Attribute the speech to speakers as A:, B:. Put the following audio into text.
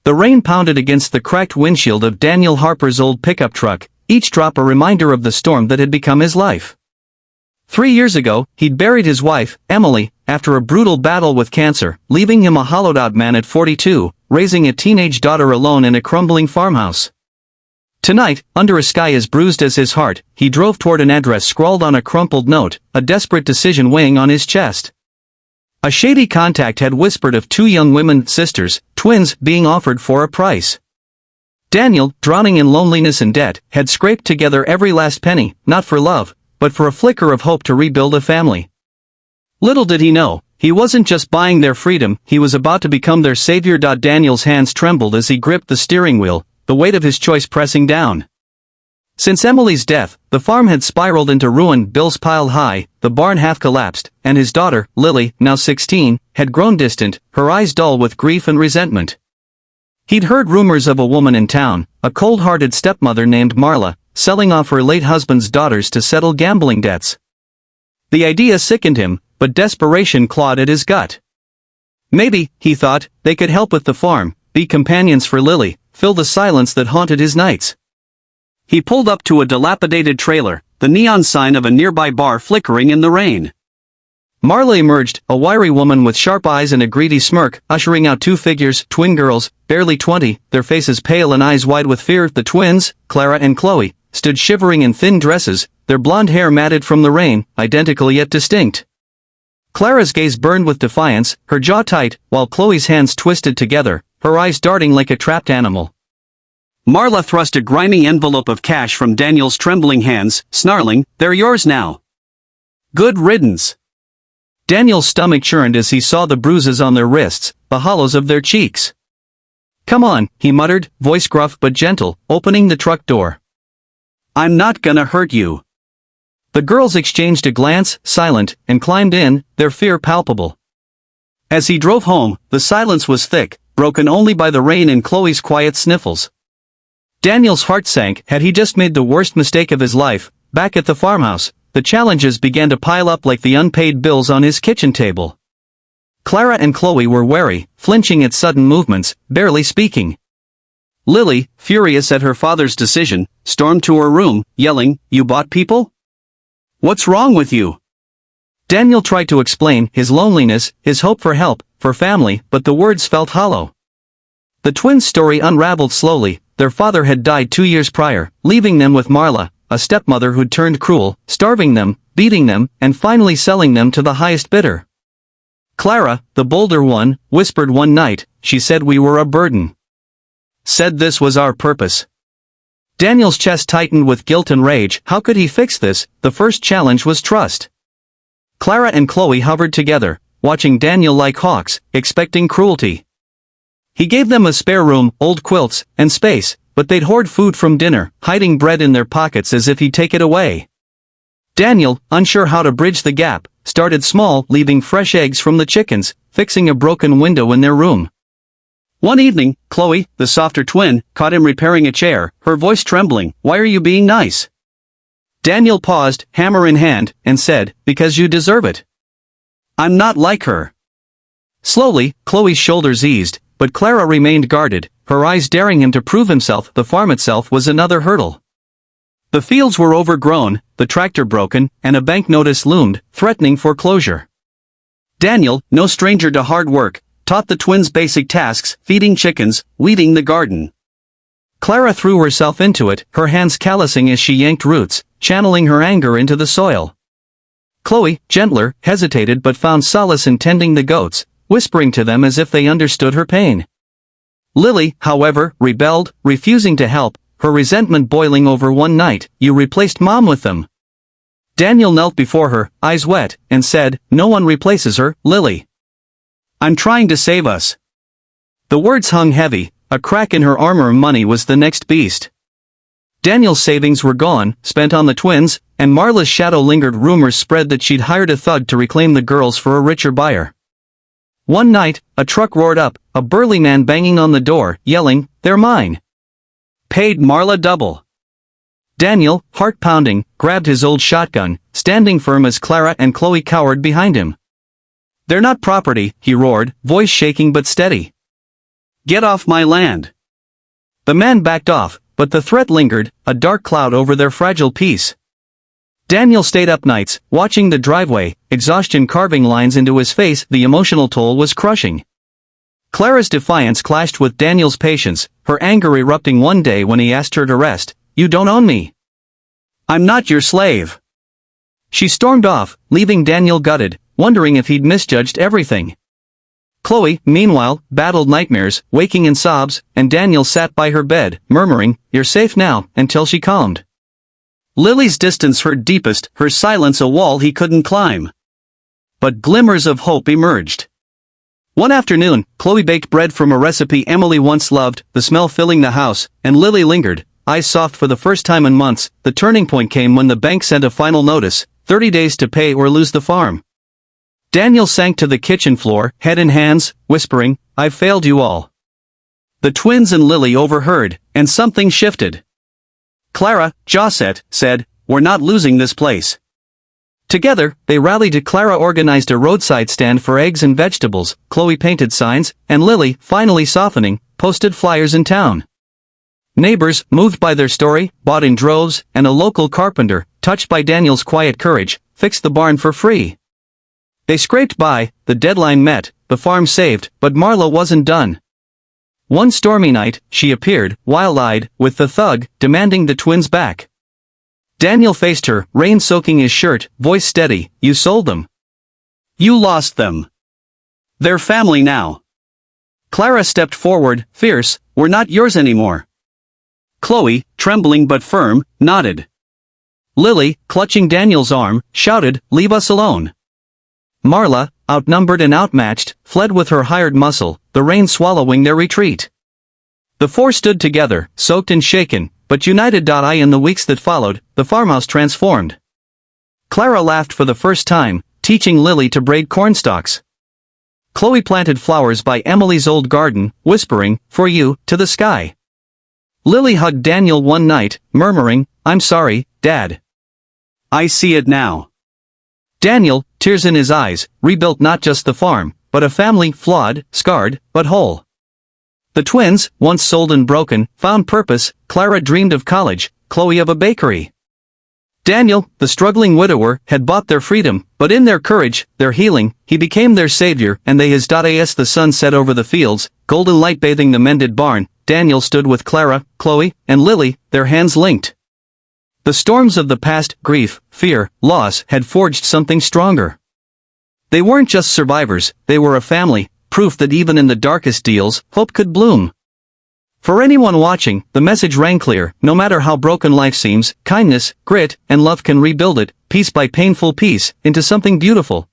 A: The rain pounded against the cracked windshield of Daniel Harper's old pickup truck, each drop a reminder of the storm that had become his life. 3 years ago, he'd buried his wife, Emily, after a brutal battle with cancer, leaving him a hollowed-out man at 42, raising a teenage daughter alone in a crumbling farmhouse. Tonight, under a sky as bruised as his heart, he drove toward an address scrawled on a crumpled note, a desperate decision weighing on his chest. A shady contact had whispered of 2 young women, sisters, twins, being offered for a price. Daniel, drowning in loneliness and debt, had scraped together every last penny, not for love, but for a flicker of hope to rebuild a family. Little did he know, he wasn't just buying their freedom, he was about to become their savior. Daniel's hands trembled as he gripped the steering wheel, the weight of his choice pressing down. Since Emily's death, the farm had spiraled into ruin, bills piled high, the barn half collapsed, and his daughter, Lily, now 16, had grown distant, her eyes dull with grief and resentment. He'd heard rumors of a woman in town, a cold-hearted stepmother named Marla, selling off her late husband's daughters to settle gambling debts. The idea sickened him, but desperation clawed at his gut. Maybe, he thought, they could help with the farm, be companions for Lily, fill the silence that haunted his nights. He pulled up to a dilapidated trailer, the neon sign of a nearby bar flickering in the rain. Marla emerged, a wiry woman with sharp eyes and a greedy smirk, ushering out 2 figures, twin girls, barely 20, their faces pale and eyes wide with fear. The twins, Clara and Chloe, stood shivering in thin dresses, their blonde hair matted from the rain, identical yet distinct. Clara's gaze burned with defiance, her jaw tight, while Chloe's hands twisted together, her eyes darting like a trapped animal. Marla thrust a grimy envelope of cash from Daniel's trembling hands, snarling, "They're yours now." Good riddance. Daniel's stomach churned as he saw the bruises on their wrists, the hollows of their cheeks. "Come on," he muttered, voice gruff but gentle, opening the truck door. "I'm not gonna hurt you." The girls exchanged a glance, silent, and climbed in, their fear palpable. As he drove home, the silence was thick, broken only by the rain and Chloe's quiet sniffles. Daniel's heart sank. Had he just made the worst mistake of his life? Back at the farmhouse, the challenges began to pile up like the unpaid bills on his kitchen table. Clara and Chloe were wary, flinching at sudden movements, barely speaking. Lily, furious at her father's decision, stormed to her room, yelling, "You bought people? What's wrong with you?" Daniel tried to explain his loneliness, his hope for help, for family, but the words felt hollow. The twins' story unraveled slowly. Their father had died 2 years prior, leaving them with Marla, a stepmother who'd turned cruel, starving them, beating them, and finally selling them to the highest bidder. Clara, the bolder one, whispered one night, "She said we were a burden. Said this was our purpose." Daniel's chest tightened with guilt and rage. How could he fix this? The first challenge was trust. Clara and Chloe hovered together, watching Daniel like hawks, expecting cruelty. He gave them a spare room, old quilts, and space, but they'd hoard food from dinner, hiding bread in their pockets as if he'd take it away. Daniel, unsure how to bridge the gap, started small, leaving fresh eggs from the chickens, fixing a broken window in their room. One evening, Chloe, the softer twin, caught him repairing a chair, her voice trembling. "Why are you being nice?" Daniel paused, hammer in hand, and said, "Because you deserve it. I'm not like her." Slowly, Chloe's shoulders eased, but Clara remained guarded, her eyes daring him to prove himself. The farm itself was another hurdle. The fields were overgrown, the tractor broken, and a bank notice loomed, threatening foreclosure. Daniel, no stranger to hard work, taught the twins basic tasks, feeding chickens, weeding the garden. Clara threw herself into it, her hands callousing as she yanked roots, channeling her anger into the soil. Chloe, gentler, hesitated but found solace in tending the goats, whispering to them as if they understood her pain. Lily, however, rebelled, refusing to help, her resentment boiling over. One night, "You replaced Mom with them." Daniel knelt before her, eyes wet, and said, "No one replaces her, Lily. I'm trying to save us." The words hung heavy, a crack in her armor. Money was the next beast. Daniel's savings were gone, spent on the twins, and Marla's shadow lingered. Rumors spread that she'd hired a thug to reclaim the girls for a richer buyer. One night, a truck roared up, a burly man banging on the door, yelling, "They're mine." Paid Marla double. Daniel, heart pounding, grabbed his old shotgun, standing firm as Clara and Chloe cowered behind him. "They're not property," he roared, voice shaking but steady. Get off my land. The man backed off, but the threat lingered, a dark cloud over their fragile peace. Daniel stayed up nights, watching the driveway, exhaustion carving lines into his face. The emotional toll was crushing. Clara's defiance clashed with Daniel's patience, her anger erupting one day when he asked her to rest. "You don't own me. I'm not your slave." She stormed off, leaving Daniel gutted, wondering if he'd misjudged everything. Chloe, meanwhile, battled nightmares, waking in sobs, and Daniel sat by her bed, murmuring, "You're safe now," until she calmed. Lily's distance hurt deepest, her silence a wall he couldn't climb. But glimmers of hope emerged. One afternoon, Chloe baked bread from a recipe Emily once loved, the smell filling the house, and Lily lingered, eyes soft for the first time in months. The turning point came when the bank sent a final notice, 30 days to pay or lose the farm. Daniel sank to the kitchen floor, head in hands, whispering, "I've failed you all." The twins and Lily overheard, and something shifted. Clara, jaw set, said, "We're not losing this place." Together, they rallied. Clara organized a roadside stand for eggs and vegetables, Chloe painted signs, and Lily, finally softening, posted flyers in town. Neighbors, moved by their story, bought in droves, and a local carpenter, touched by Daniel's quiet courage, fixed the barn for free. They scraped by, the deadline met, the farm saved, but Marla wasn't done. One stormy night, she appeared, wild-eyed, with the thug, demanding the twins back. Daniel faced her, rain soaking his shirt, voice steady, "You sold them. You lost them. They're family now." Clara stepped forward, fierce, "We're not yours anymore." Chloe, trembling but firm, nodded. Lily, clutching Daniel's arm, shouted, "Leave us alone." Marla, outnumbered and outmatched, fled with her hired muscle, the rain swallowing their retreat. The four stood together, soaked and shaken, but united. In the weeks that followed, the farmhouse transformed. Clara laughed for the first time, teaching Lily to braid cornstalks. Chloe planted flowers by Emily's old garden, whispering, "For you, to the sky." Lily hugged Daniel one night, murmuring, "I'm sorry, Dad. I see it now." Daniel, tears in his eyes, rebuilt not just the farm, but a family, flawed, scarred, but whole. The twins, once sold and broken, found purpose. Clara dreamed of college, Chloe of a bakery. Daniel, the struggling widower, had bought their freedom, but in their courage, their healing, he became their savior, and they his. As the sun set over the fields, golden light bathing the mended barn, Daniel stood with Clara, Chloe, and Lily, their hands linked. The storms of the past, grief, fear, loss, had forged something stronger. They weren't just survivors, they were a family, proof that even in the darkest deals, hope could bloom. For anyone watching, the message rang clear: no matter how broken life seems, kindness, grit, and love can rebuild it, piece by painful piece, into something beautiful.